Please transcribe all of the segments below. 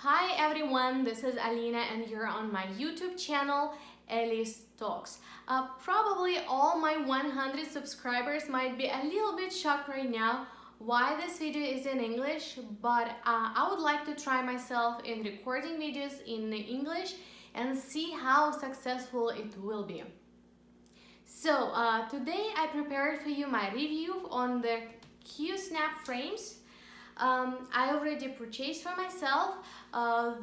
Hi everyone, this is Alina and you're on my YouTube channel, Ellie's Talks. Probably all my 100 subscribers might be a little bit shocked right now why this video is in English, but I would like to try myself in recording videos in English and see how successful it will be. So today I prepared for you my review on the Q-Snap frames. I already purchased for myself.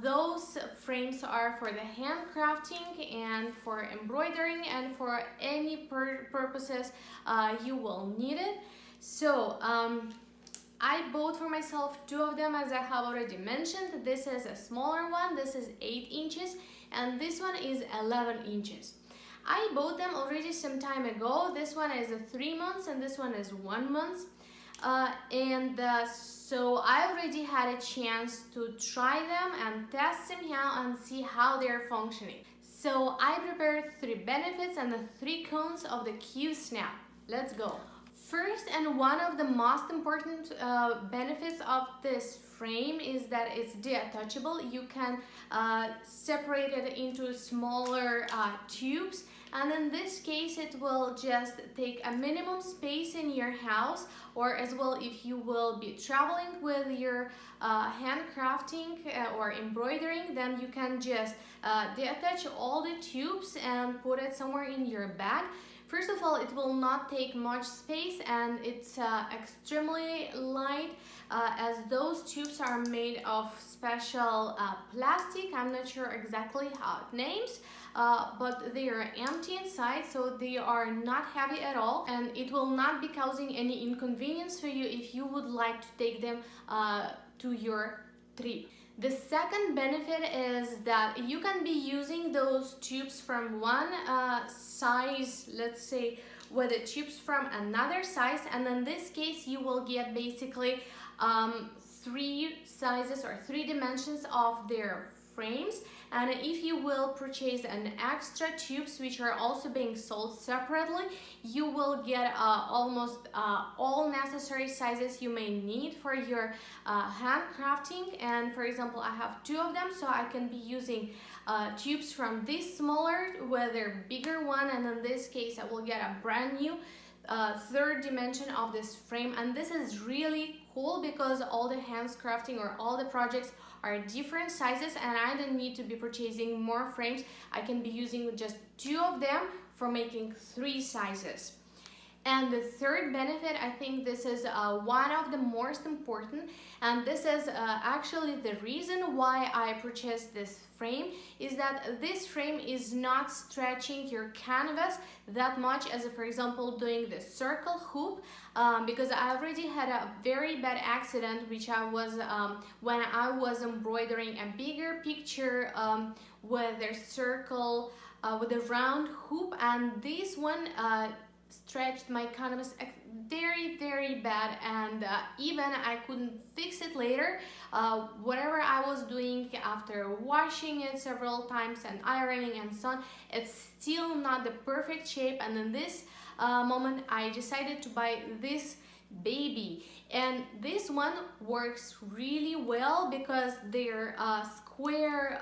Those frames are for the handcrafting and for embroidering and for any purposes you will need it. So I bought for myself two of them, as I have already mentioned. This is a smaller one, this is 8 inches, and this one is 11 inches. I bought them already some time ago. This one is 3 months and this one is 1 month. So I already had a chance to try them and test them out and see how they're functioning. So I prepared 3 benefits and the 3 cons of the Q-Snap. Let's go. First, and one of the most important benefits of this frame is that it's detachable. You can separate it into smaller tubes, and in this case it will just take a minimum space in your house, or as well if you will be traveling with your handcrafting or embroidering, then you can just detach all the tubes and put it somewhere in your bag. First of all, it will not take much space and it's extremely light, as those tubes are made of special plastic. I'm not sure exactly how it names, but they are empty inside, so they are not heavy at all, and it will not be causing any inconvenience for you if you would like to take them to your trip. The second benefit is that you can be using those tubes from one size, let's say, with the tubes from another size, and in this case you will get basically 3 sizes or 3 dimensions of their frames. And if you will purchase an extra tubes, which are also being sold separately, you will get almost all necessary sizes you may need for your handcrafting. And for example, I have 2 of them, so I can be using tubes from this smaller with their bigger one, and in this case I will get a brand new 3rd dimension of this frame. And this is really cool because all the handcrafting or all the projects are different sizes, and I don't need to be purchasing more frames. I can be using just 2 of them for making 3 sizes. And the 3rd benefit, I think this is one of the most important, and this is actually the reason why I purchased this frame, is that this frame is not stretching your canvas that much as, for example, doing the circle hoop, because I already had a very bad accident, which I was when I was embroidering a bigger picture with a circle, with a round hoop, and this one stretched my canvas very bad, and even I couldn't fix it later. Whatever I was doing after washing it several times and ironing and so on, it's still not the perfect shape, and in this moment I decided to buy this baby, and this one works really well because their square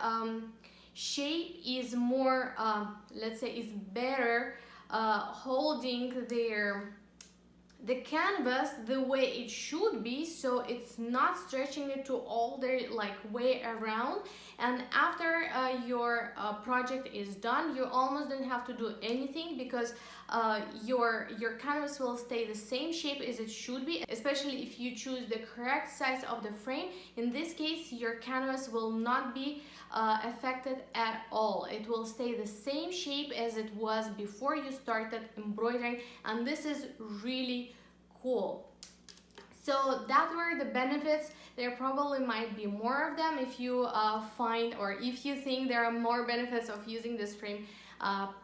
shape is more, let's say, is better holding the canvas the way it should be, so it's not stretching it to all the way around. And after your project is done, you almost don't have to do anything, because your canvas will stay the same shape as it should be, especially if you choose the correct size of the frame. In this case, your canvas will not be affected at all. It will stay the same shape as it was before you started embroidering, and this is really cool. So that were the benefits. There probably might be more of them. If you find, or if you think there are more benefits of using this frame,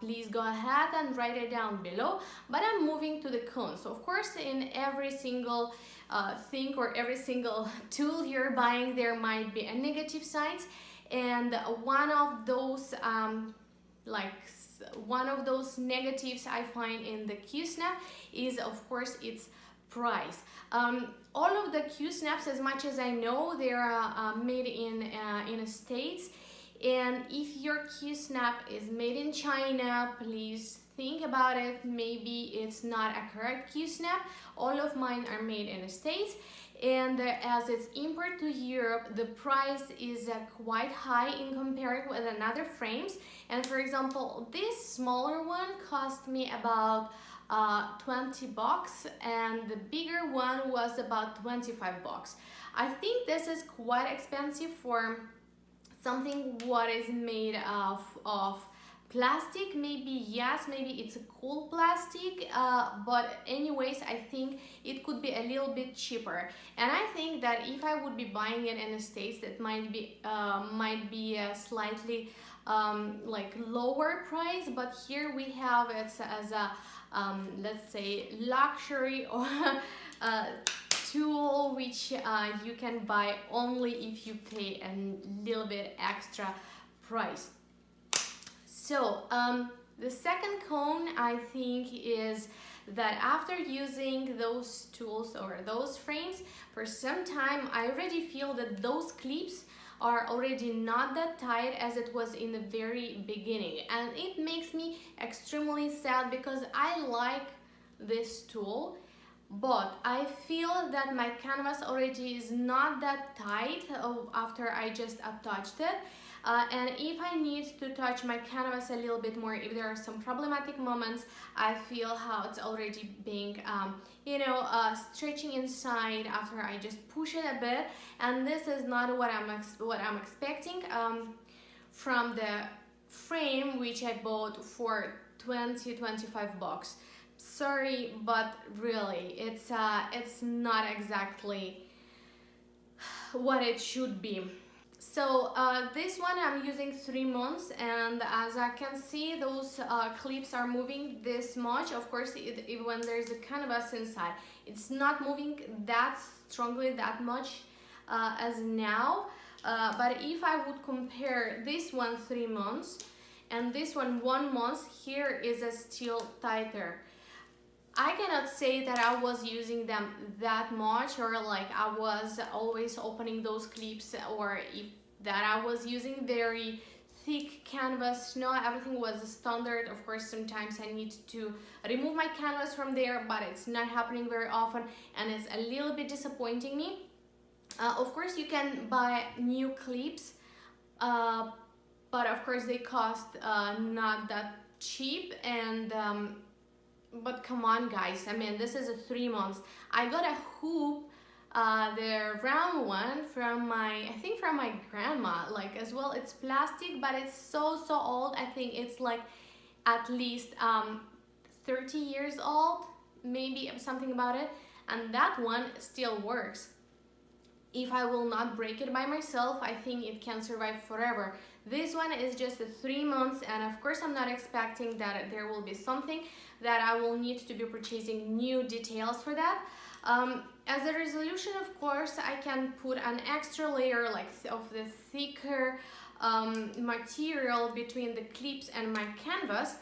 please go ahead and write it down below. But I'm moving to the cons. So of course, in every single thing or every single tool you're buying, there might be a negative side, and one of those negatives I find in the Q-Snap is, of course, its price. All of the Q snaps, as much as I know, they're made in the States. And if your Q snap is made in China, please think about it. Maybe it's not a correct Q snap. All of mine are made in the States, and as it's import to Europe, the price is quite high in compared with another frames. And for example, this smaller one cost me about $20, and the bigger one was about $25. I think this is quite expensive for something what is made of plastic. Maybe yes, maybe it's a cool plastic, but anyways, I think it could be a little bit cheaper. And I think that if I would be buying it in the States, that might be a slightly like lower price. But here we have it as a let's say luxury or tool, which you can buy only if you pay a little bit extra price. So the second cone, I think, is that after using those tools or those frames for some time, I already feel that those clips are already not that tight as it was in the very beginning, and it makes me extremely sad because I like this tool, but I feel that my canvas already is not that tight after I just attached it. And if I need to touch my canvas a little bit more, if there are some problematic moments, I feel how it's already being, stretching inside after I just push it a bit. And this is not what I'm expecting from the frame, which I bought for $25. Sorry, but really, it's not exactly what it should be. So this one I'm using 3 months, and as I can see, those clips are moving this much. Of course, when there's a canvas inside, it's not moving that strongly that much as now. But if I would compare this one 3 months and this one 1 month, here is a still tighter. I cannot say that I was using them that much, or like I was always opening those clips, or if that I was using very thick canvas. No, everything was standard. Of course, sometimes I need to remove my canvas from there, but it's not happening very often, and it's a little bit disappointing me. Of course, you can buy new clips, but of course they cost not that cheap, and but come on guys, I mean, this is a 3 months. I got a hoop, the round one from my grandma, like, as well. It's plastic, but it's so old. I think it's like at least 30 years old, maybe, something about it, and that one still works. If I will not break it by myself, I think it can survive forever. This one is just 3 months, and of course I'm not expecting that there will be something that I will need to be purchasing new details for that. As a resolution, of course, I can put an extra layer like of the thicker material between the clips and my canvas,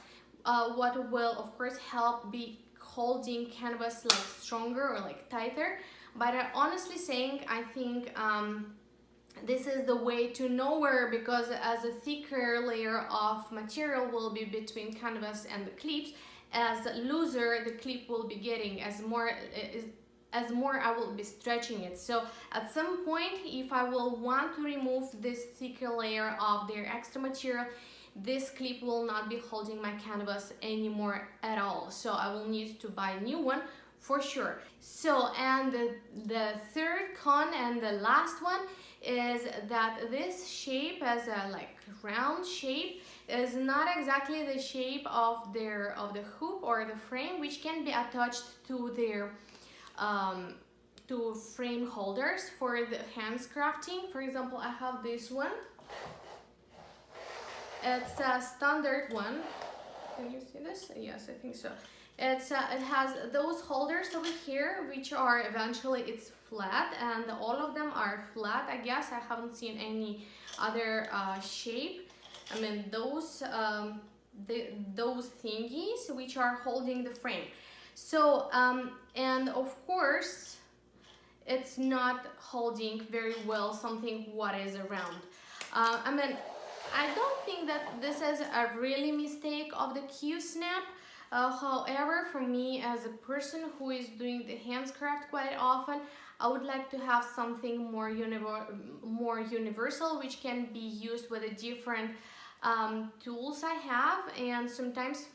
what will of course help be holding canvas like stronger or like tighter. But honestly saying, I think this is the way to nowhere, because as a thicker layer of material will be between canvas and the clips, as looser the clip will be getting, as more I will be stretching it. So at some point, if I will want to remove this thicker layer of their extra material, this clip will not be holding my canvas anymore at all. So I will need to buy a new one for sure. So, and the third con and the last one is that this shape, as a like round shape, is not exactly the shape of the hoop or the frame, which can be attached to their to frame holders for the hands crafting. For example, I have this one. It's a standard one. Can you see this? Yes, I think so. It has those holders over here, which are eventually, it's flat, and all of them are flat. I guess I haven't seen any other shape. I mean, those thingies which are holding the frame. So and of course it's not holding very well something what is around. I mean, I don't think that this is a really mistake of the Q-snap. However, for me as a person who is doing the handcraft quite often, I would like to have something more universal, which can be used with the different tools I have. And sometimes,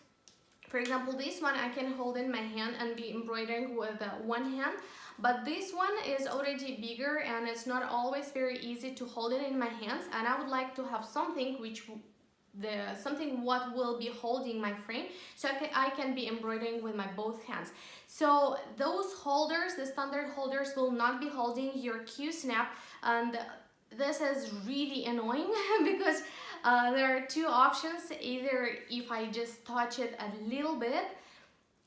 for example, this one I can hold in my hand and be embroidering with one hand, but this one is already bigger and it's not always very easy to hold it in my hands, and I would like to have something which something what will be holding my frame, so I can be embroidering with my both hands. So those holders, the standard holders, will not be holding your Q-snap, and this is really annoying because there are two options. Either if I just touch it a little bit,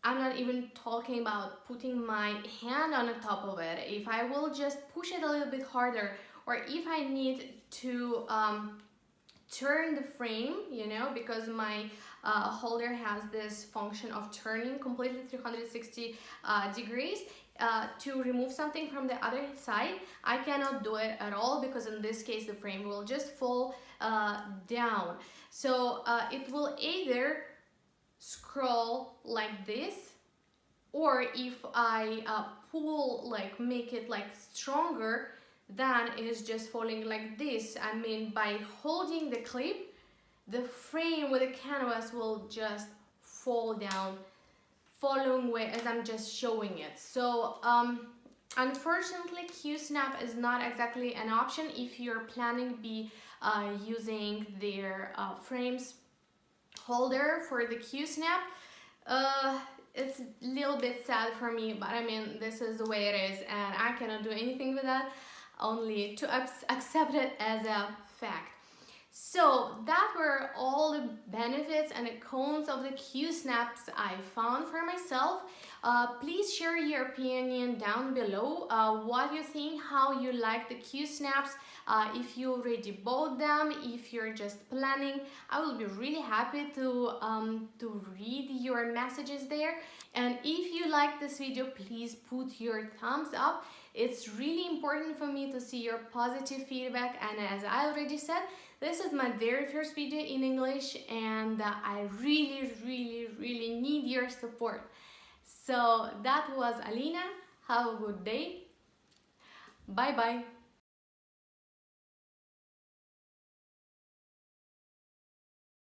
I'm not even talking about putting my hand on the top of it, if I will just push it a little bit harder, or if I need to turn the frame, you know, because my holder has this function of turning completely 360 degrees to remove something from the other side, I cannot do it at all, because in this case the frame will just fall down. So it will either scroll like this, or if I pull, like make it like stronger, then it is just falling like this. I mean, by holding the clip, the frame with the canvas will just fall down following way as I'm just showing it. So unfortunately, Q-snap is not exactly an option if you're planning to be using their frames holder for the Q-snap. It's a little bit sad for me, but I mean, this is the way it is and I cannot do anything with that, only to accept it as a fact. So that were all the benefits and the cons of the Q-snaps I found for myself. Please share your opinion down below, what you think, how you like the Q-snaps, if you already bought them, if you're just planning. I will be really happy to read your messages there. And if you like this video, please put your thumbs up. It's really important for me to see your positive feedback, and as I already said, this is my very first video in English and I really need your support. So that was Alina. Have a good day. Bye bye.